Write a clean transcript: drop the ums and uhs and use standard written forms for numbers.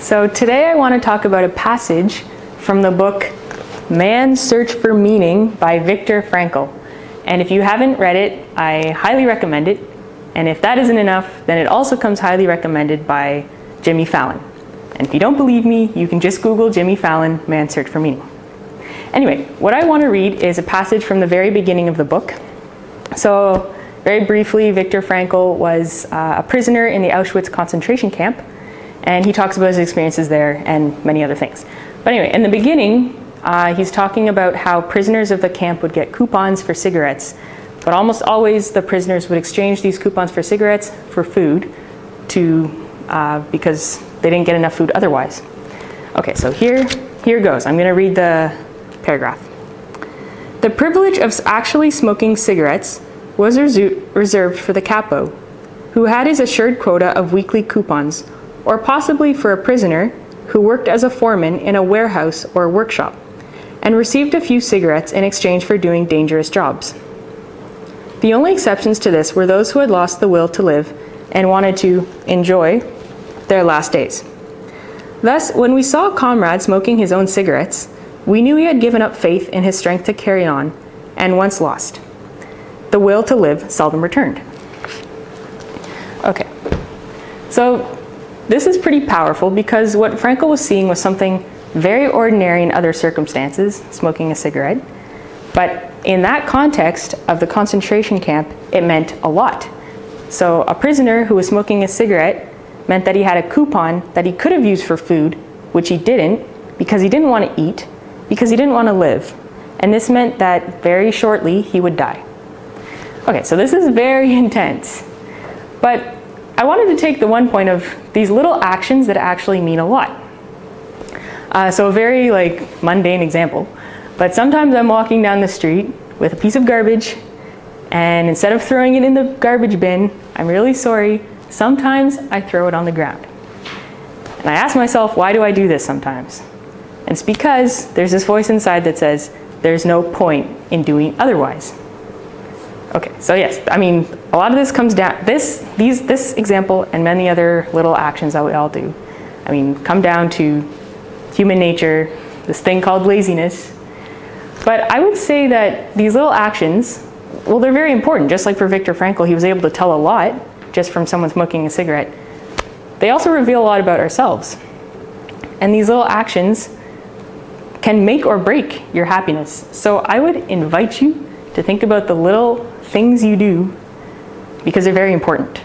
So today I want to talk about a passage from the book Man's Search for Meaning by Viktor Frankl. And if you haven't read it, I highly recommend it. And if that isn't enough, then it also comes highly recommended by Jimmy Fallon. And if you don't believe me, you can just Google Jimmy Fallon, Man's Search for Meaning. Anyway, what I want to read is a passage from the very beginning of the book. So very briefly, Viktor Frankl was a prisoner in the Auschwitz concentration camp, and he talks about his experiences there and many other things. But anyway, in the beginning, he's talking about how prisoners of the camp would get coupons for cigarettes, but almost always the prisoners would exchange these coupons for cigarettes for food because they didn't get enough food otherwise. Okay, so here goes. I'm going to read the paragraph. The privilege of actually smoking cigarettes was reserved for the capo, who had his assured quota of weekly coupons, or possibly for a prisoner who worked as a foreman in a warehouse or workshop, and received a few cigarettes in exchange for doing dangerous jobs. The only exceptions to this were those who had lost the will to live and wanted to enjoy their last days. Thus, when we saw a comrade smoking his own cigarettes, we knew he had given up faith in his strength to carry on, and once lost, the will to live seldom returned. Okay, so this is pretty powerful because what Frankl was seeing was something very ordinary in other circumstances, smoking a cigarette, but in that context of the concentration camp, it meant a lot. So a prisoner who was smoking a cigarette meant that he had a coupon that he could have used for food, which he didn't because he didn't want to eat, because he didn't want to live. And this meant that very shortly he would die. Okay, so this is very intense. But I wanted to take the one point of these little actions that actually mean a lot. So a very mundane example, but sometimes I'm walking down the street with a piece of garbage, and instead of throwing it in the garbage bin, I'm really sorry, sometimes I throw it on the ground. And I ask myself, why do I do this sometimes? And it's because there's this voice inside that says, there's no point in doing otherwise. Okay, so yes, I mean, a lot of this comes down, this example and many other little actions that we all do, I mean, come down to human nature, this thing called laziness. But I would say that these little actions, well, they're very important. Just like for Viktor Frankl, he was able to tell a lot just from someone smoking a cigarette. They also reveal a lot about ourselves. And these little actions can make or break your happiness. So I would invite you to think about the little things you do because they're very important.